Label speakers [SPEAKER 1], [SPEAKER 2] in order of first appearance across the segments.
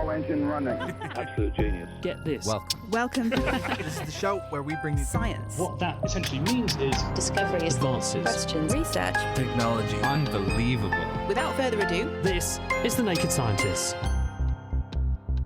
[SPEAKER 1] turbo engine running.
[SPEAKER 2] Absolute genius.
[SPEAKER 3] Get this.
[SPEAKER 4] Welcome.
[SPEAKER 5] This is the show where we bring you
[SPEAKER 4] Science.
[SPEAKER 6] What that essentially means is
[SPEAKER 7] discoveries,
[SPEAKER 3] Advances.
[SPEAKER 7] questions,
[SPEAKER 4] Research.
[SPEAKER 5] technology.
[SPEAKER 8] Unbelievable.
[SPEAKER 4] Without further ado,
[SPEAKER 3] This is The Naked Scientists.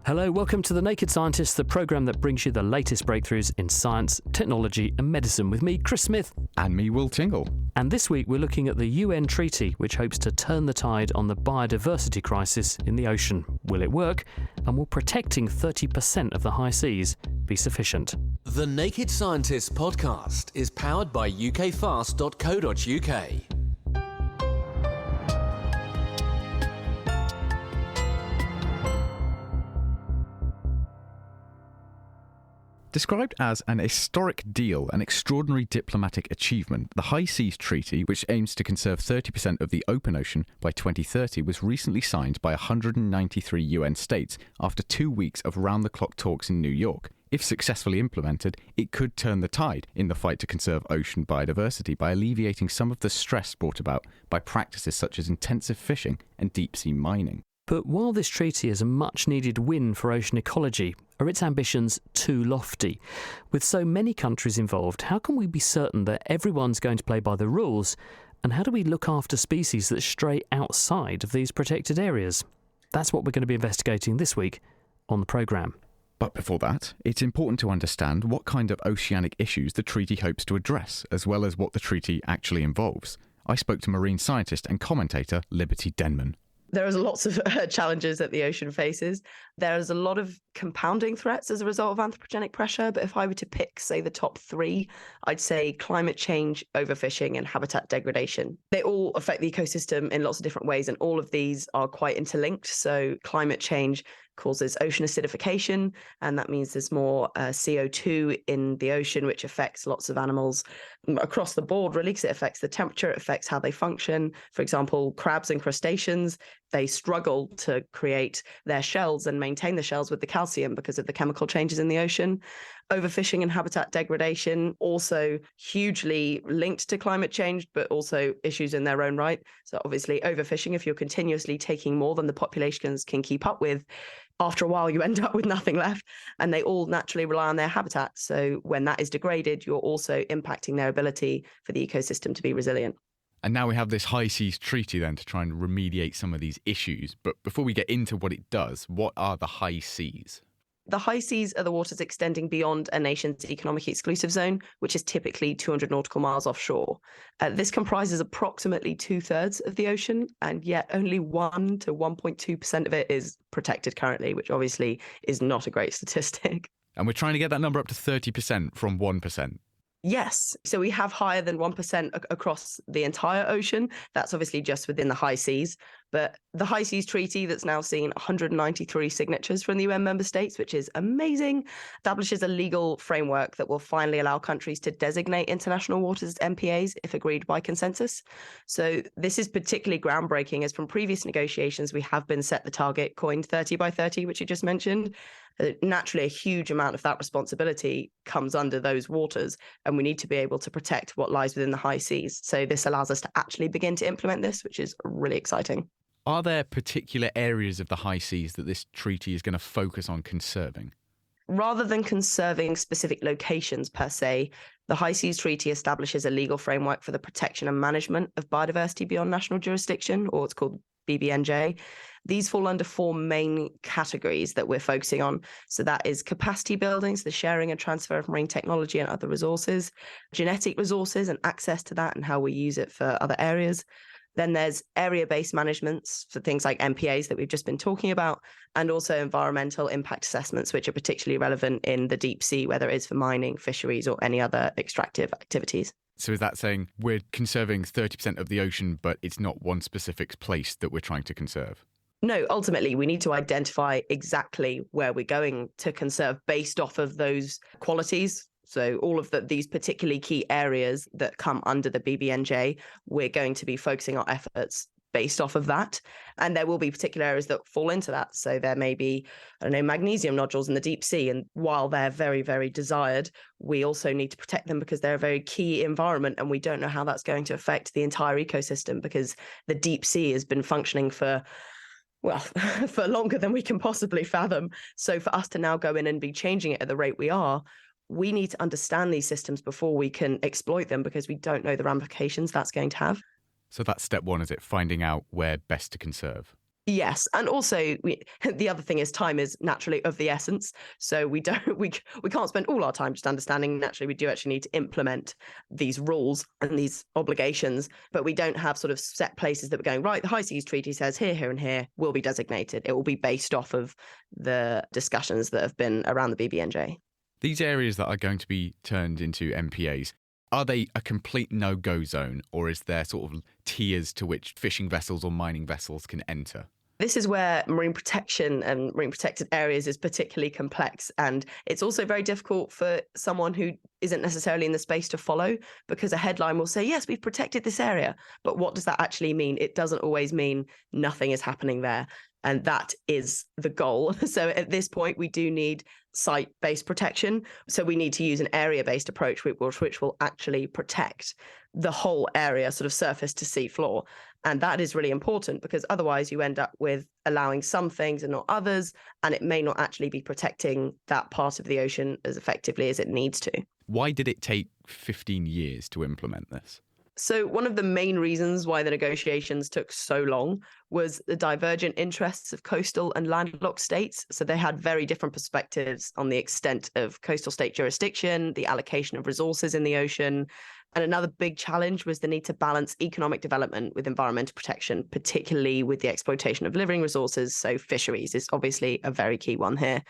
[SPEAKER 3] Hello, welcome to The Naked Scientists, the programme that brings you the latest breakthroughs in science, technology and medicine with me, Chris Smith.
[SPEAKER 8] And me, Will Tingle.
[SPEAKER 3] And this week we're looking at the UN treaty, which hopes to turn the tide on the biodiversity crisis in the ocean. Will it work? And will protecting 30% of the high seas be sufficient?
[SPEAKER 9] The Naked Scientists podcast is powered by ukfast.co.uk.
[SPEAKER 8] Described as an historic deal, an extraordinary diplomatic achievement, the High Seas Treaty, which aims to conserve 30% of the open ocean by 2030, was recently signed by 193 UN states after 2 weeks of round-the-clock talks in New York. If successfully implemented, it could turn the tide in the fight to conserve ocean biodiversity by alleviating some of the stress brought about by practices such as intensive fishing and deep-sea mining.
[SPEAKER 3] But while this treaty is a much-needed win for ocean ecology, are its ambitions too lofty? With so many countries involved, how can we be certain that everyone's going to play by the rules? And how do we look after species that stray outside of these protected areas? That's what we're going to be investigating this week on the programme.
[SPEAKER 8] But before that, it's important to understand what kind of oceanic issues the treaty hopes to address, as well as what the treaty actually involves. I spoke to marine scientist and commentator Liberty Denman.
[SPEAKER 10] There are lots of challenges that the ocean faces. There is a lot of compounding threats as a result of anthropogenic pressure. But if I were to pick, say, the top three, I'd say climate change, overfishing, and habitat degradation. They all affect the ecosystem in lots of different ways, and all of these are quite interlinked. So climate change causes ocean acidification, and that means there's more CO2 in the ocean, which affects lots of animals across the board, really, because it affects the temperature, it affects how they function. For example, crabs and crustaceans, they struggle to create their shells and maintain the shells with the calcium because of the chemical changes in the ocean. Overfishing and habitat degradation, also hugely linked to climate change, but also issues in their own right. So obviously overfishing, if you're continuously taking more than the populations can keep up with, after a while you end up with nothing left, and they all naturally rely on their habitat. So when that is degraded, you're also impacting their ability for the ecosystem to be resilient.
[SPEAKER 8] And now we have this High Seas Treaty then to try and remediate some of these issues. But before we get into what it does, what are the high seas?
[SPEAKER 10] The high seas are the waters extending beyond a nation's economic exclusive zone, which is typically 200 nautical miles offshore. This comprises approximately 2/3 of the ocean, and yet only 1 to 1.2% of it is protected currently, which obviously is not a great statistic.
[SPEAKER 8] And we're trying to get that number up to 30% from 1%.
[SPEAKER 10] Yes. So we have higher than 1% across the entire ocean. That's obviously just within the high seas. But the High Seas Treaty, that's now seen 193 signatures from the UN member states, which is amazing, establishes a legal framework that will finally allow countries to designate international waters as MPAs if agreed by consensus. So this is particularly groundbreaking, as from previous negotiations, we have been set the target coined 30 by 30, which you just mentioned. Naturally, a huge amount of that responsibility comes under those waters, and we need to be able to protect what lies within the high seas. So this allows us to actually begin to implement this, which is really exciting.
[SPEAKER 8] Are there particular areas of the high seas that this treaty is going to focus on conserving?
[SPEAKER 10] Rather than conserving specific locations per se, the High Seas Treaty establishes a legal framework for the protection and management of biodiversity beyond national jurisdiction, or it's called BBNJ. These fall under 4 main categories that we're focusing on. So that is capacity building, so the sharing and transfer of marine technology and other resources, genetic resources and access to that and how we use it for other areas. Then there's area-based managements for things like MPAs that we've just been talking about, and also environmental impact assessments, which are particularly relevant in the deep sea, whether it is for mining, fisheries, or any other extractive activities.
[SPEAKER 8] So is that saying we're conserving 30% of the ocean, but it's not one specific place that we're trying to conserve?
[SPEAKER 10] No, ultimately, we need to identify exactly where we're going to conserve based off of those qualities. So all of these particularly key areas that come under the BBNJ, we're going to be focusing our efforts based off of that. And there will be particular areas that fall into that. So there may be, magnesium nodules in the deep sea. And while they're very, very desired, we also need to protect them because they're a very key environment. And we don't know how that's going to affect the entire ecosystem, because the deep sea has been functioning for Well, for longer than we can possibly fathom. So for us to now go in and be changing it at the rate we are, we need to understand these systems before we can exploit them, because we don't know the ramifications that's going to have.
[SPEAKER 8] So that's step one, is it? Finding out where best to conserve.
[SPEAKER 10] Yes, and also the other thing is time is naturally of the essence. So we can't spend all our time just understanding. Naturally, we do actually need to implement these rules and these obligations, but we don't have sort of set places that we're going, right, the High Seas Treaty says here, here, and here will be designated. It will be based off of the discussions that have been around the BBNJ.
[SPEAKER 8] These areas that are going to be turned into MPAs, are they a complete no-go zone, or is there sort of tiers to which fishing vessels or mining vessels can enter?
[SPEAKER 10] This is where marine protection and marine protected areas is particularly complex. And it's also very difficult for someone who isn't necessarily in the space to follow, because a headline will say, yes, we've protected this area. But what does that actually mean? It doesn't always mean nothing is happening there. And that is the goal. So at this point, we do need site-based protection. So we need to use an area-based approach, which will actually protect the whole area, sort of surface to sea floor. And that is really important, because otherwise you end up with allowing some things and not others, and it may not actually be protecting that part of the ocean as effectively as it needs to.
[SPEAKER 8] Why did it take 15 years to implement this?
[SPEAKER 10] So one of the main reasons why the negotiations took so long was the divergent interests of coastal and landlocked states. So they had very different perspectives on the extent of coastal state jurisdiction, the allocation of resources in the ocean. And another big challenge was the need to balance economic development with environmental protection, particularly with the exploitation of living resources. So fisheries is obviously a very key one here.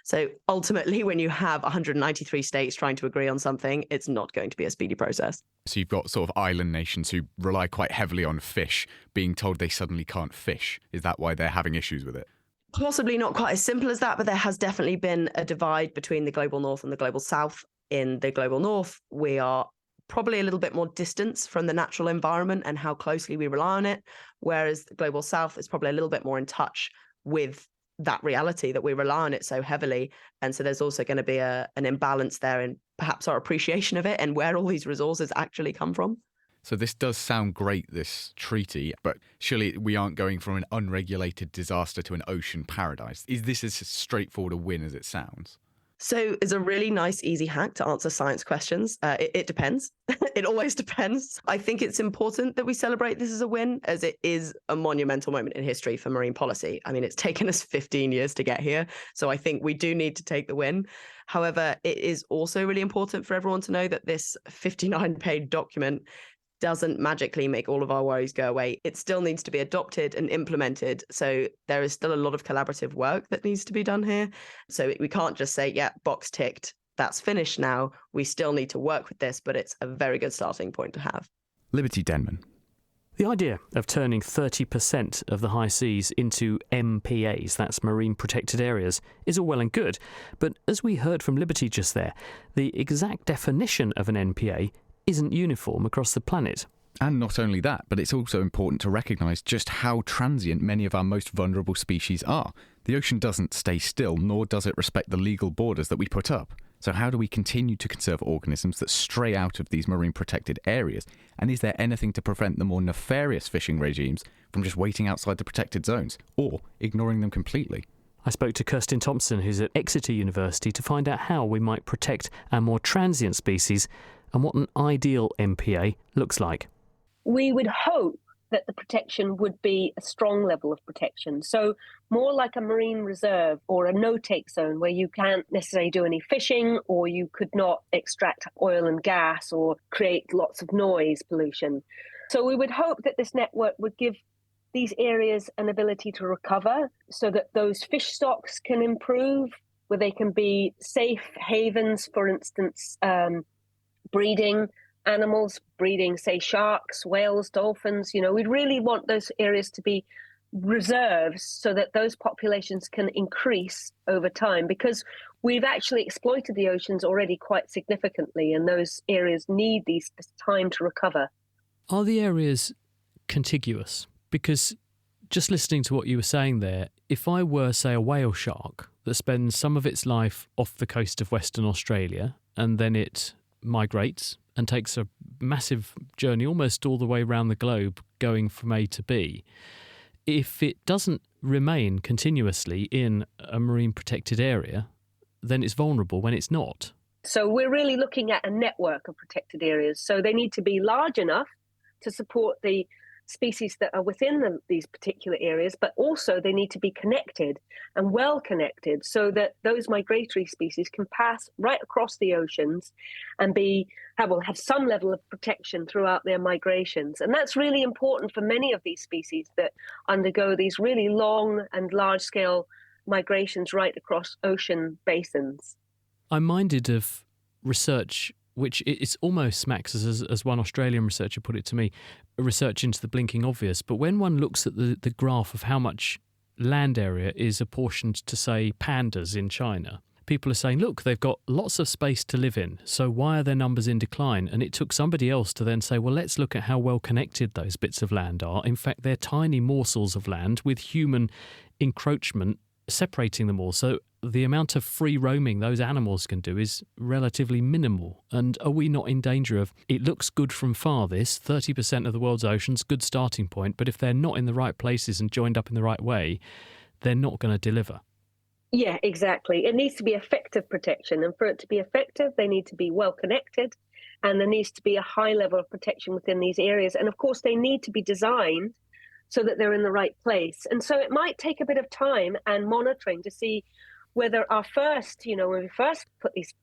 [SPEAKER 10] So ultimately, when you have 193 states trying to agree on something, it's not going to be a speedy process.
[SPEAKER 8] So you've got sort of island nations who rely quite heavily on fish being told they suddenly can't fish. Is that why they're having issues with it?
[SPEAKER 10] Possibly not quite as simple as that, but there has definitely been a divide between the global north and the global south. In the global north, we are probably a little bit more distance from the natural environment and how closely we rely on it, whereas the global south is probably a little bit more in touch with that reality that we rely on it so heavily. And so there's also going to be an imbalance there in perhaps our appreciation of it and where all these resources actually come from.
[SPEAKER 8] So this does sound great, this treaty, but surely we aren't going from an unregulated disaster to an ocean paradise. Is this as straightforward a win as it sounds?
[SPEAKER 10] So it's a really nice, easy hack to answer science questions. It depends. It always depends. I think it's important that we celebrate this as a win, as it is a monumental moment in history for marine policy. I mean, it's taken us 15 years to get here. So I think we do need to take the win. However, it is also really important for everyone to know that this 59-page document doesn't magically make all of our worries go away. It still needs to be adopted and implemented. So there is still a lot of collaborative work that needs to be done here. So we can't just say, yeah, box ticked, that's finished now. We still need to work with this, but it's a very good starting point to have.
[SPEAKER 8] Liberty Denman.
[SPEAKER 3] The idea of turning 30% of the high seas into MPAs, that's marine protected areas, is all well and good. But as we heard from Liberty just there, the exact definition of an MPA isn't uniform across the planet.
[SPEAKER 8] And not only that, but it's also important to recognise just how transient many of our most vulnerable species are. The ocean doesn't stay still, nor does it respect the legal borders that we put up. So how do we continue to conserve organisms that stray out of these marine protected areas? And is there anything to prevent the more nefarious fishing regimes from just waiting outside the protected zones, or ignoring them completely?
[SPEAKER 3] I spoke to Kirsten Thompson, who's at Exeter University, to find out how we might protect our more transient species and what an ideal MPA looks like.
[SPEAKER 1] We would hope that the protection would be a strong level of protection. So more like a marine reserve or a no-take zone where you can't necessarily do any fishing, or you could not extract oil and gas or create lots of noise pollution. So we would hope that this network would give these areas an ability to recover so that those fish stocks can improve, where they can be safe havens, for instance, breeding animals, breeding, say, sharks, whales, dolphins. We'd really want those areas to be reserves so that those populations can increase over time, because we've actually exploited the oceans already quite significantly, and those areas need this time to recover.
[SPEAKER 3] Are the areas contiguous? Because just listening to what you were saying there, if I were, say, a whale shark that spends some of its life off the coast of Western Australia, and then it migrates and takes a massive journey almost all the way around the globe going from A to B, if it doesn't remain continuously in a marine protected area, then it's vulnerable when it's not.
[SPEAKER 1] So we're really looking at a network of protected areas. So they need to be large enough to support the species that are within these particular areas, but also they need to be connected and well connected so that those migratory species can pass right across the oceans and have some level of protection throughout their migrations. And that's really important for many of these species that undergo these really long and large-scale migrations right across ocean basins.
[SPEAKER 3] I'm minded of research which it's almost smacks, as one Australian researcher put it to me, research into the blinking obvious. But when one looks at the graph of how much land area is apportioned to, say, pandas in China, people are saying, look, they've got lots of space to live in, so why are their numbers in decline? And it took somebody else to then say, well, let's look at how well connected those bits of land are. In fact, they're tiny morsels of land with human encroachment separating them all. So the amount of free roaming those animals can do is relatively minimal. And are we not in danger of, it looks good from far, this 30% of the world's oceans, good starting point, but if they're not in the right places and joined up in the right way, they're not going to deliver.
[SPEAKER 1] Yeah, exactly. It needs to be effective protection. And for it to be effective, they need to be well connected, and there needs to be a high level of protection within these areas. And of course, they need to be designed so that they're in the right place. And so it might take a bit of time and monitoring to see whether when we first put these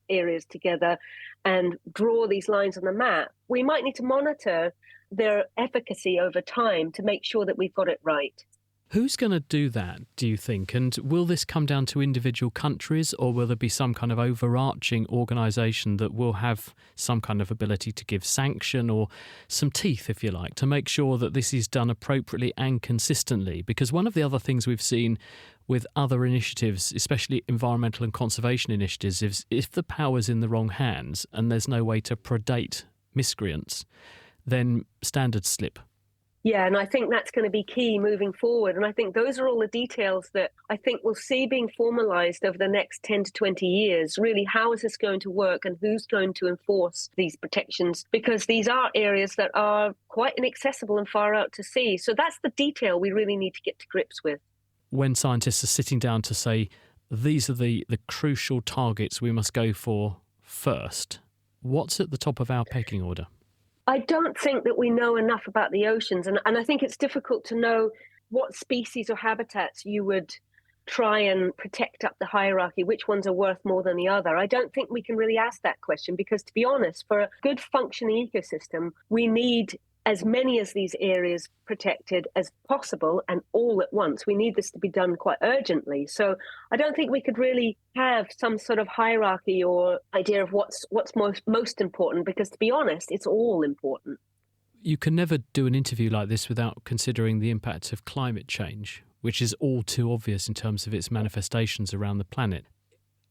[SPEAKER 1] areas together and draw these lines on the map, we might need to monitor their efficacy over time to make sure that we've got it right.
[SPEAKER 3] Who's going to do that, do you think? And will this come down to individual countries, or will there be some kind of overarching organisation that will have some kind of ability to give sanction or some teeth, if you like, to make sure that this is done appropriately and consistently? Because one of the other things we've seen with other initiatives, especially environmental and conservation initiatives, is if the power's in the wrong hands and there's no way to predate miscreants, then standards slip.
[SPEAKER 1] Yeah, and I think that's going to be key moving forward. And I think those are all the details that I think we'll see being formalised over the next 10 to 20 years. Really, how is this going to work and who's going to enforce these protections? Because these are areas that are quite inaccessible and far out to sea. So that's the detail we really need to get to grips with.
[SPEAKER 3] When scientists are sitting down to say, these are the crucial targets we must go for first, what's at the top of our pecking order?
[SPEAKER 1] I don't think that we know enough about the oceans, and I think it's difficult to know what species or habitats you would try and protect up the hierarchy, which ones are worth more than the other. I don't think we can really ask that question because, to be honest, for a good functioning ecosystem, we need as many of these areas protected as possible and all at once. We need this to be done quite urgently. So I don't think we could really have some sort of hierarchy or idea of what's most important, because to be honest, it's all important.
[SPEAKER 3] You can never do an interview like this without considering the impact of climate change, which is all too obvious in terms of its manifestations around the planet.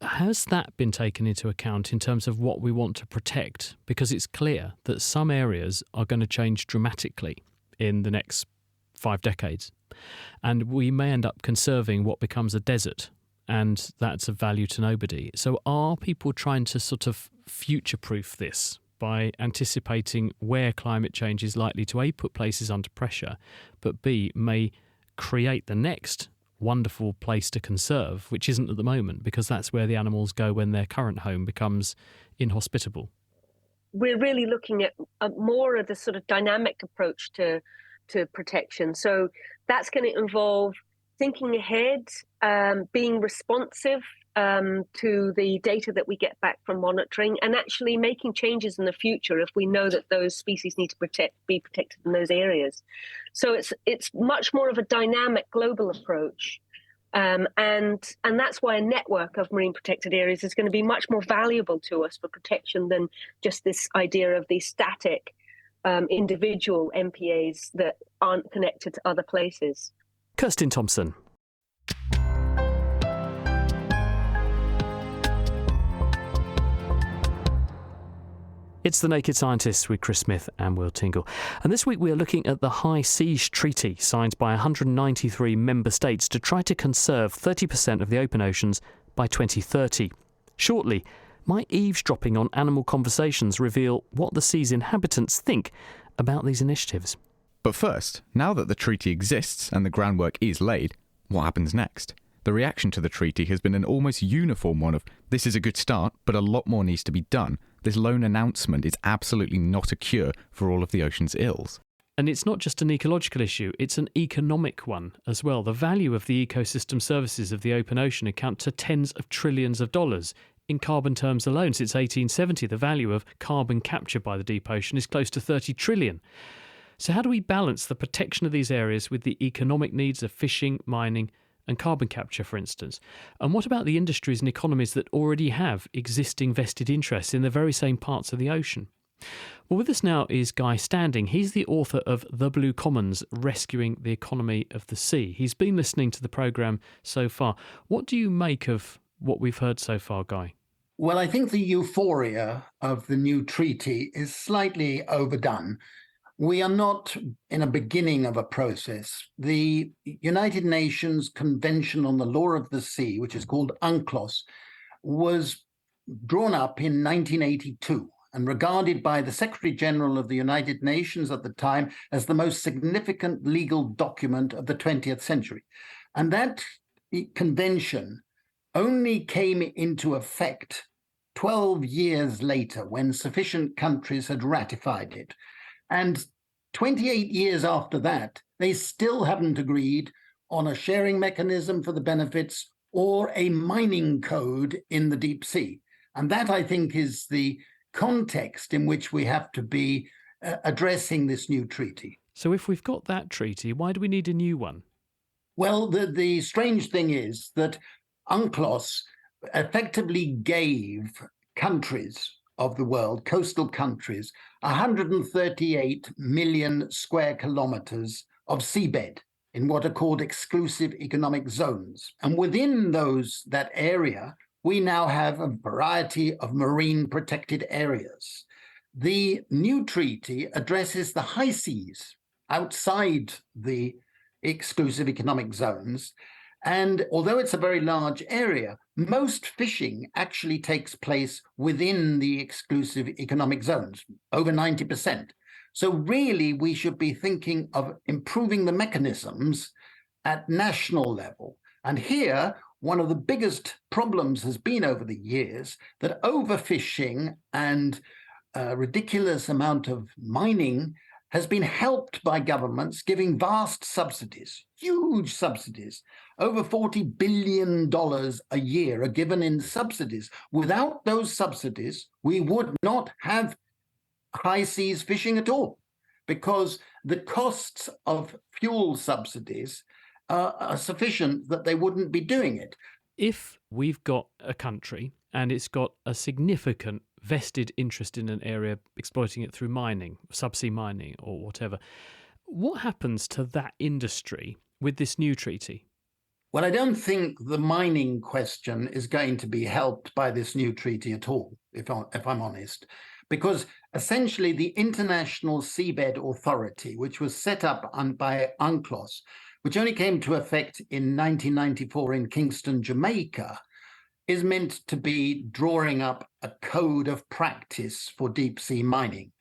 [SPEAKER 3] Has that been taken into account in terms of what we want to protect? Because it's clear that some areas are going to change dramatically in the next 5 decades. And we may end up conserving what becomes a desert, and that's of value to nobody. So are people trying to sort of future-proof this by anticipating where climate change is likely to A, put places under pressure, but B, may create the next wonderful place to conserve, which isn't at the moment, because that's where the animals go when their current home becomes inhospitable?
[SPEAKER 1] We're really looking at more of the sort of dynamic approach to protection. So that's going to involve thinking ahead, being responsive to the data that we get back from monitoring, and actually making changes in the future if we know that those species need to be protected in those areas. So it's much more of a dynamic global approach, and that's why a network of marine protected areas is going to be much more valuable to us for protection than just this idea of these static individual MPAs that aren't connected to other places.
[SPEAKER 3] Kirsten Thompson. It's The Naked Scientists with Chris Smith and Will Tingle. And this week we are looking at the High Seas Treaty, signed by 193 member states to try to conserve 30% of the open oceans by 2030. Shortly, might eavesdropping on animal conversations reveal what the sea's inhabitants think about these initiatives?
[SPEAKER 8] But first, now that the treaty exists and the groundwork is laid, What happens next? The reaction to the treaty has been an almost uniform one of, this is a good start, but a lot more needs to be done. This lone announcement is absolutely not a cure for all of the ocean's ills.
[SPEAKER 3] And it's not just an ecological issue, it's an economic one as well. The value of the ecosystem services of the open ocean account to tens of trillions of dollars. In carbon terms alone, since 1870, the value of carbon capture by the deep ocean is close to 30 trillion. So how do we balance the protection of these areas with the economic needs of fishing, mining and carbon capture, for instance? And what about the industries and economies that already have existing vested interests in the very same parts of the ocean? Well, with us now is Guy Standing. He's the author of The Blue Commons, Rescuing the Economy of the Sea. He's been listening to the programme so far. What do you make of what we've heard so far, Guy?
[SPEAKER 2] Well, I think the euphoria of the new treaty is slightly overdone. We are not in a beginning of a process. The United Nations Convention on the Law of the Sea, which is called UNCLOS, was drawn up in 1982 and regarded by the Secretary General of the United Nations at the time as the most significant legal document of the 20th century. And that convention only came into effect 12 years later when sufficient countries had ratified it. And 28 years after that, they still haven't agreed on a sharing mechanism for the benefits or a mining code in the deep sea. And that, I think, is the context in which we have to be addressing this new treaty.
[SPEAKER 3] So if we've got that treaty, why do we need a new one?
[SPEAKER 2] Well, the strange thing is that UNCLOS effectively gave countries of the world, coastal countries, 138 million square kilometers of seabed in what are called exclusive economic zones. And within that area, we now have a variety of marine protected areas. The new treaty addresses the high seas outside the exclusive economic zones. And although it's a very large area, most fishing actually takes place within the exclusive economic zones, over 90%. So really, we should be thinking of improving the mechanisms at national level. And here, one of the biggest problems has been over the years that overfishing and a ridiculous amount of mining has been helped by governments giving vast subsidies, huge subsidies. Over $40 billion a year are given in subsidies. Without those subsidies, we would not have high seas fishing at all, because the costs of fuel subsidies are sufficient that they wouldn't be doing it.
[SPEAKER 3] If we've got a country and it's got a significant vested interest in an area, exploiting it through mining, subsea mining or whatever, what happens to that industry with this new treaty?
[SPEAKER 2] Well, I don't think the mining question is going to be helped by this new treaty at all, if I'm honest, because essentially the International Seabed Authority, which was set up by UNCLOS, which only came to effect in 1994 in Kingston, Jamaica, is meant to be drawing up a code of practice for deep sea mining.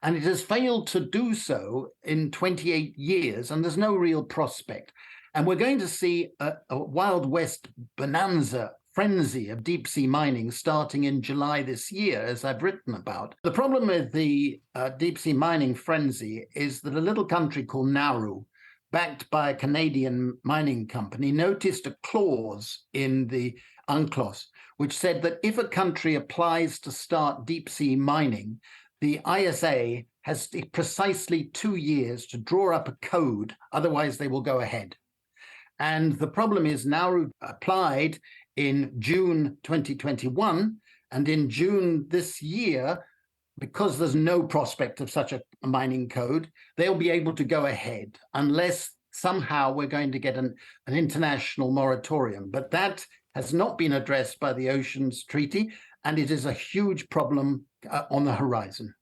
[SPEAKER 2] And it has failed to do so in 28 years, and there's no real prospect. And we're going to see a Wild West bonanza frenzy of deep sea mining starting in July this year, as I've written about. The problem with the deep sea mining frenzy is that a little country called Nauru, backed by a Canadian mining company, noticed a clause in the UNCLOS which said that if a country applies to start deep sea mining, the ISA has precisely 2 years to draw up a code, otherwise they will go ahead. And the problem is Nauru applied in June 2021, and in June this year, because there's no prospect of such a mining code, they'll be able to go ahead unless somehow we're going to get an international moratorium. But that has not been addressed by the Oceans Treaty, and it is a huge problem on the horizon.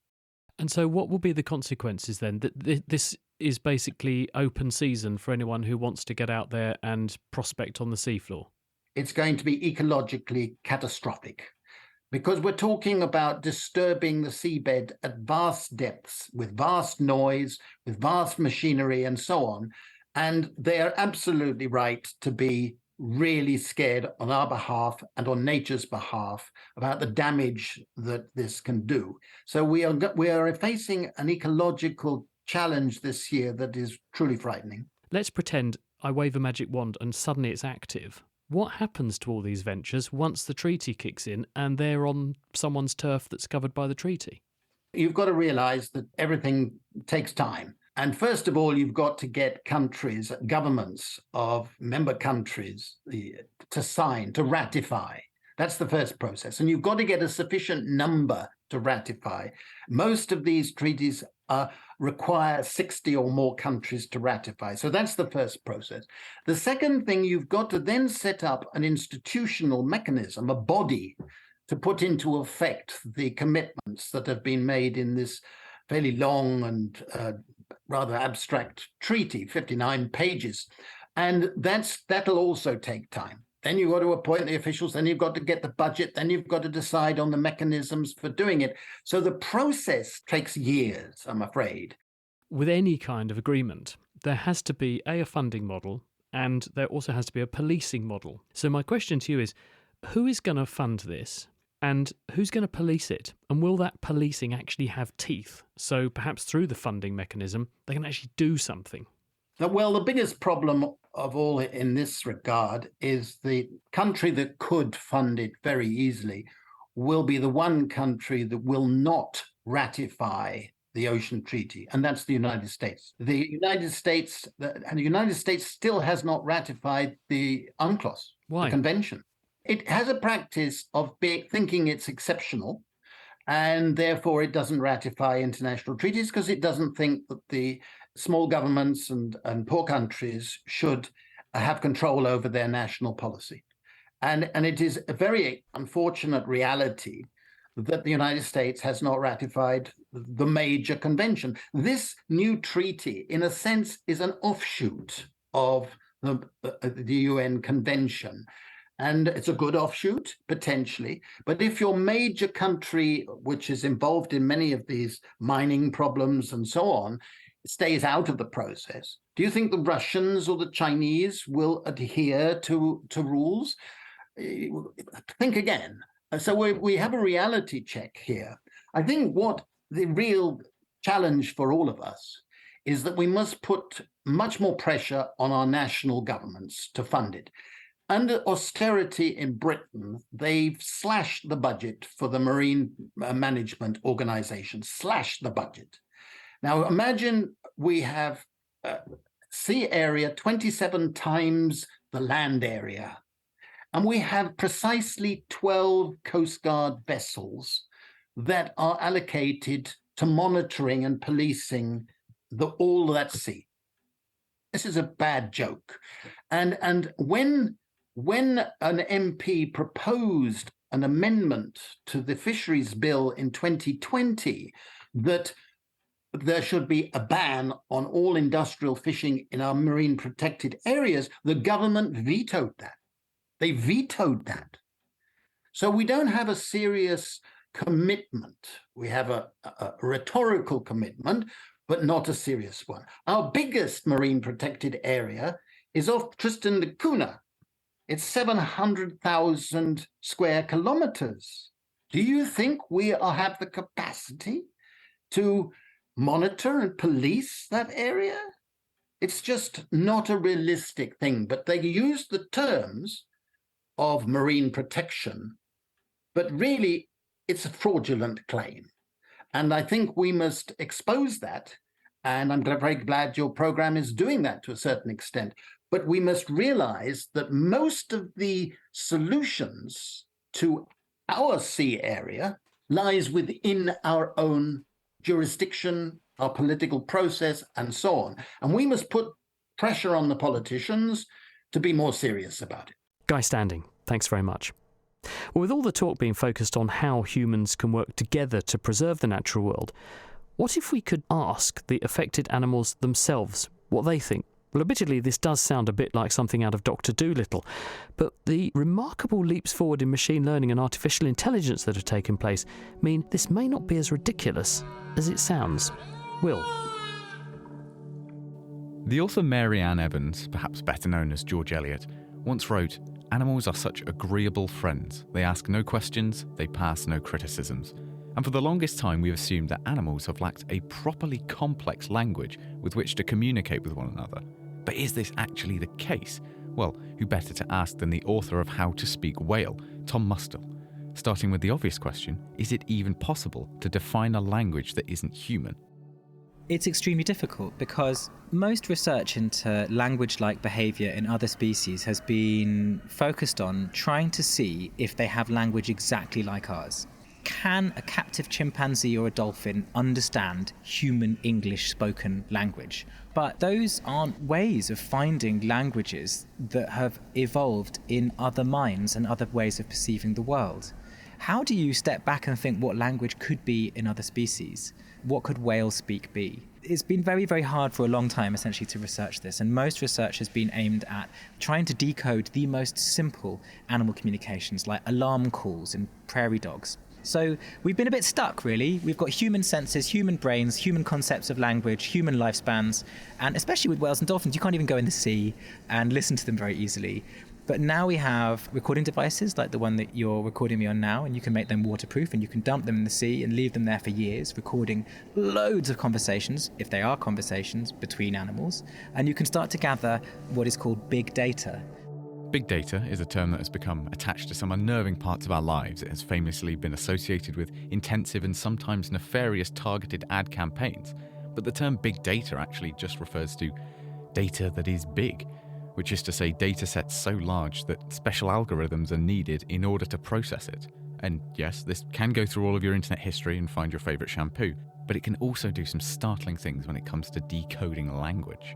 [SPEAKER 3] And so what will be the consequences then? This is basically open season for anyone who wants to get out there and prospect on the seafloor.
[SPEAKER 2] It's going to be ecologically catastrophic, because we're talking about disturbing the seabed at vast depths with vast noise, with vast machinery and so on. And they are absolutely right to be really scared on our behalf and on nature's behalf about the damage that this can do. So we are facing an ecological challenge this year that is truly frightening.
[SPEAKER 3] Let's pretend I wave a magic wand and suddenly it's active. What happens to all these ventures once the treaty kicks in and they're on someone's turf that's covered by the treaty?
[SPEAKER 2] You've got to realize that everything takes time. And first of all, you've got to get countries, governments of member countries to sign, to ratify. That's the first process. And you've got to get a sufficient number to ratify. Most of these treaties require 60 or more countries to ratify. So that's the first process. The second thing, you've got to then set up an institutional mechanism, a body, to put into effect the commitments that have been made in this fairly long and rather abstract treaty, 59 pages. And that'll also take time. Then you've got to appoint the officials, then you've got to get the budget, then you've got to decide on the mechanisms for doing it. So the process takes years, I'm afraid.
[SPEAKER 3] With any kind of agreement, there has to be a funding model, and there also has to be a policing model. So my question to you is, who is going to fund this? And who's going to police it? And will that policing actually have teeth? So perhaps through the funding mechanism, they can actually do something.
[SPEAKER 2] Well, the biggest problem of all in this regard is the country that could fund it very easily will be the one country that will not ratify the Ocean Treaty, and that's the United States. The United States still has not ratified the UNCLOS, the convention. It has a practice of thinking it's exceptional, and therefore it doesn't ratify international treaties because it doesn't think that the small governments and poor countries should have control over their national policy. And it is a very unfortunate reality that the United States has not ratified the major convention. This new treaty, in a sense, is an offshoot of the UN convention. And it's a good offshoot, potentially. But if your major country, which is involved in many of these mining problems and so on, stays out of the process, do you think the Russians or the Chinese will adhere to rules? Think again. So we have a reality check here. I think what the real challenge for all of us is that we must put much more pressure on our national governments to fund it. Under austerity in Britain, they've slashed the budget for the Marine Management Organization, slashed the budget. Now, imagine we have sea area 27 times the land area, and we have precisely 12 Coast Guard vessels that are allocated to monitoring and policing all that sea. This is a bad joke. And when an MP proposed an amendment to the Fisheries Bill in 2020 that there should be a ban on all industrial fishing in our marine protected areas, the government vetoed that. They vetoed that. So we don't have a serious commitment. We have a rhetorical commitment, but not a serious one. Our biggest marine protected area is off Tristan da Cunha. It's 700,000 square kilometers. Do you think we have the capacity to monitor and police that area? It's just not a realistic thing. But they use the terms of marine protection, but really it's a fraudulent claim. And I think we must expose that. And I'm very glad your program is doing that to a certain extent. But we must realize that most of the solutions to our sea area lies within our own jurisdiction, our political process, and so on. And we must put pressure on the politicians to be more serious about it.
[SPEAKER 3] Guy Standing, thanks very much. Well, with all the talk being focused on how humans can work together to preserve the natural world, what if we could ask the affected animals themselves what they think? Well, admittedly, this does sound a bit like something out of Dr. Dolittle, but the remarkable leaps forward in machine learning and artificial intelligence that have taken place mean this may not be as ridiculous as it sounds. Will?
[SPEAKER 8] The author Mary Ann Evans, perhaps better known as George Eliot, once wrote, "Animals are such agreeable friends. They ask no questions, they pass no criticisms." And for the longest time, we've assumed that animals have lacked a properly complex language with which to communicate with one another. But is this actually the case? Well, who better to ask than the author of How to Speak Whale, Tom Mustill? Starting with the obvious question, is it even possible to define a language that isn't human?
[SPEAKER 6] It's extremely difficult because most research into language-like behaviour in other species has been focused on trying to see if they have language exactly like ours. Can a captive chimpanzee or a dolphin understand human English spoken language? But those aren't ways of finding languages that have evolved in other minds and other ways of perceiving the world. How do you step back and think what language could be in other species? What could whale speak be? It's been very, very hard for a long time, essentially, to research this. And most research has been aimed at trying to decode the most simple animal communications, like alarm calls and prairie dogs. So we've been a bit stuck, really. We've got human senses, human brains, human concepts of language, human lifespans. And especially with whales and dolphins, you can't even go in the sea and listen to them very easily. But now we have recording devices like the one that you're recording me on now, and you can make them waterproof and you can dump them in the sea and leave them there for years, recording loads of conversations, if they are conversations, between animals. And you can start to gather what is called big data.
[SPEAKER 8] Big data is a term that has become attached to some unnerving parts of our lives. It has famously been associated with intensive and sometimes nefarious targeted ad campaigns. But the term big data actually just refers to data that is big, which is to say data sets so large that special algorithms are needed in order to process it. And yes, this can go through all of your internet history and find your favourite shampoo, but it can also do some startling things when it comes to decoding language.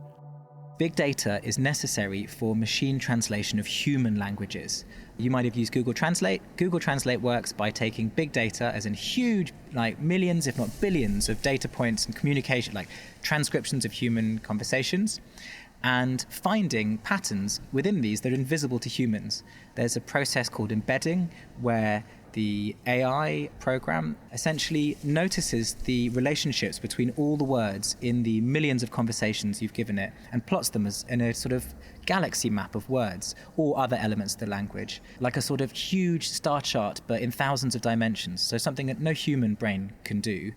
[SPEAKER 6] Big data is necessary for machine translation of human languages. You might have used Google Translate. Google Translate works by taking big data, as in huge, like millions, if not billions, of data points and communication, like transcriptions of human conversations, and finding patterns within these that are invisible to humans. There's a process called embedding, where the AI program essentially notices the relationships between all the words in the millions of conversations you've given it and plots them as in a sort of galaxy map of words or other elements of the language, like a sort of huge star chart, but in thousands of dimensions. So something that no human brain can do.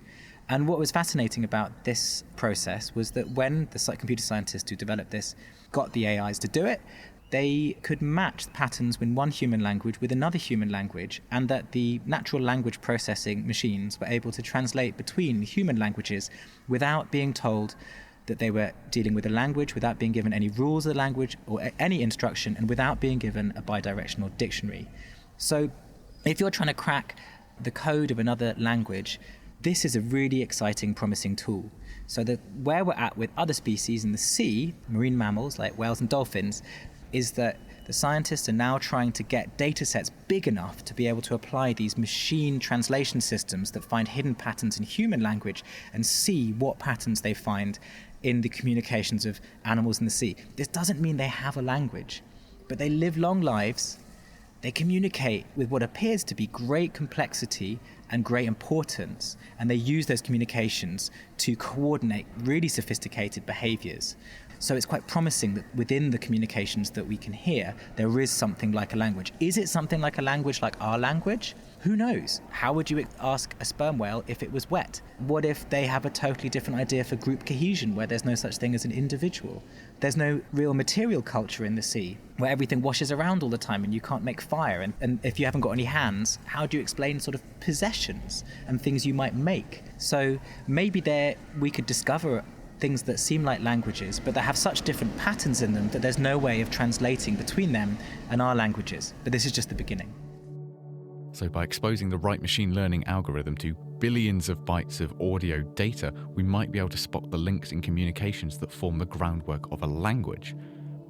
[SPEAKER 6] And what was fascinating about this process was that when the computer scientists who developed this got the AIs to do it, they could match patterns in one human language with another human language, and that the natural language processing machines were able to translate between human languages without being told that they were dealing with a language, without being given any rules of the language or any instruction, and without being given a bidirectional dictionary. So if you're trying to crack the code of another language, this is a really exciting, promising tool. So that where we're at with other species in the sea, marine mammals like whales and dolphins, is that the scientists are now trying to get data sets big enough to be able to apply these machine translation systems that find hidden patterns in human language and see what patterns they find in the communications of animals in the sea. This doesn't mean they have a language, but they live long lives. They communicate with what appears to be great complexity and great importance, and they use those communications to coordinate really sophisticated behaviors. So it's quite promising that within the communications that we can hear, there is something like a language. Is it something like a language like our language? Who knows? How would you ask a sperm whale if it was wet? What if they have a totally different idea for group cohesion, where there's no such thing as an individual? There's no real material culture in the sea, where everything washes around all the time and you can't make fire. And if you haven't got any hands, how do you explain sort of possessions and things you might make? So maybe there we could discover things that seem like languages, but that have such different patterns in them that there's no way of translating between them and our languages. But this is just the beginning.
[SPEAKER 8] So by exposing the right machine learning algorithm to billions of bytes of audio data, we might be able to spot the links in communications that form the groundwork of a language.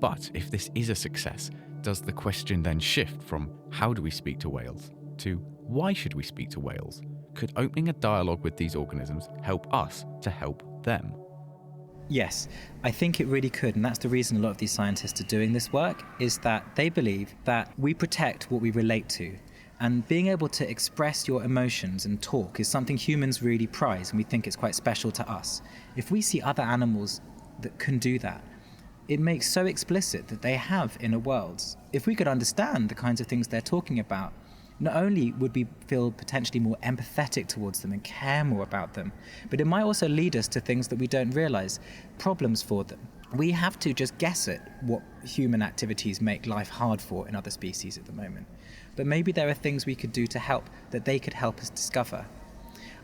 [SPEAKER 8] But if this is a success, does the question then shift from how do we speak to whales to why should we speak to whales? Could opening a dialogue with these organisms help us to help them?
[SPEAKER 6] Yes, I think it really could, and that's the reason a lot of these scientists are doing this work, is that they believe that we protect what we relate to. And being able to express your emotions and talk is something humans really prize, and we think it's quite special to us. If we see other animals that can do that, it makes so explicit that they have inner worlds. If we could understand the kinds of things they're talking about, not only would we feel potentially more empathetic towards them and care more about them, but it might also lead us to things that we don't realize, problems for them. We have to just guess at what human activities make life hard for in other species at the moment. But maybe there are things we could do to help that they could help us discover.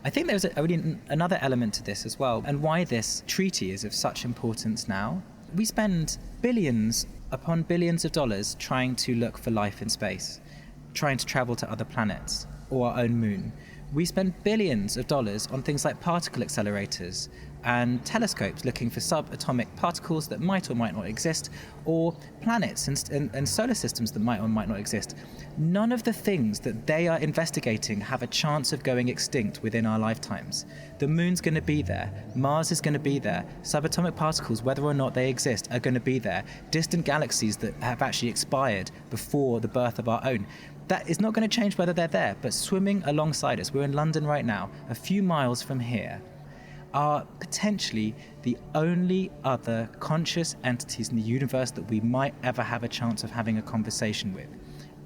[SPEAKER 6] I think there's another element to this as well, and why this treaty is of such importance now. We spend billions upon billions of dollars trying to look for life in space, trying to travel to other planets or our own moon. We spend billions of dollars on things like particle accelerators and telescopes looking for subatomic particles that might or might not exist, or planets and solar systems that might or might not exist. None of the things that they are investigating have a chance of going extinct within our lifetimes. The moon's going to be there, Mars is going to be there, subatomic particles, whether or not they exist, are going to be there, distant galaxies that have actually expired before the birth of our own. That is not going to change whether they're there, but swimming alongside us, we're in London right now, a few miles from here, are potentially the only other conscious entities in the universe that we might ever have a chance of having a conversation with.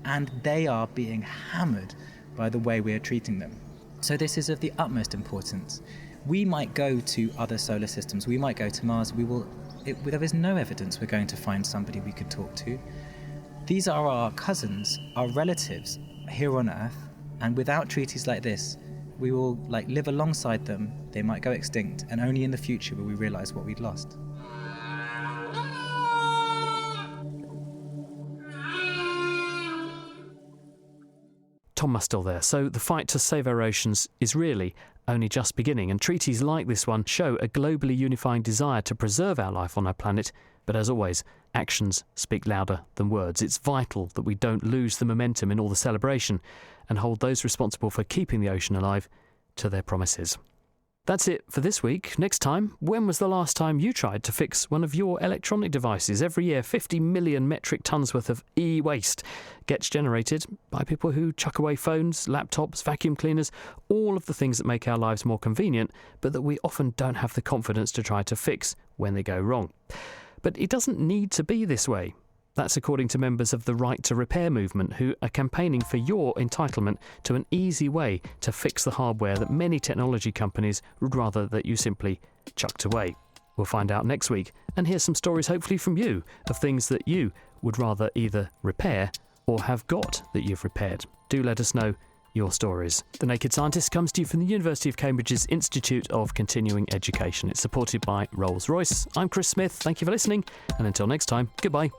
[SPEAKER 6] And they are being hammered by the way we are treating them. So this is of the utmost importance. We might go to other solar systems, we might go to Mars, there is no evidence we're going to find somebody we could talk to. These are our cousins, our relatives here on Earth, and without treaties like this, we will live alongside them. They might go extinct, and only in the future will we realize what we'd lost.
[SPEAKER 3] Tom Mustill there. So the fight to save our oceans is really only just beginning, and treaties like this one show a globally unifying desire to preserve our life on our planet. But as always, actions speak louder than words. It's vital that we don't lose the momentum in all the celebration and hold those responsible for keeping the ocean alive to their promises. That's it for this week. Next time, when was the last time you tried to fix one of your electronic devices? Every year, 50 million metric tonnes worth of e-waste gets generated by people who chuck away phones, laptops, vacuum cleaners, all of the things that make our lives more convenient, but that we often don't have the confidence to try to fix when they go wrong. But it doesn't need to be this way. That's according to members of the Right to Repair movement, who are campaigning for your entitlement to an easy way to fix the hardware that many technology companies would rather that you simply chucked away. We'll find out next week and hear some stories hopefully from you of things that you would rather either repair or have got that you've repaired. Do let us know your stories. The Naked Scientist comes to you from the University of Cambridge's Institute of Continuing Education. It's supported by Rolls-Royce. I'm Chris Smith. Thank you for listening, and until next time, goodbye.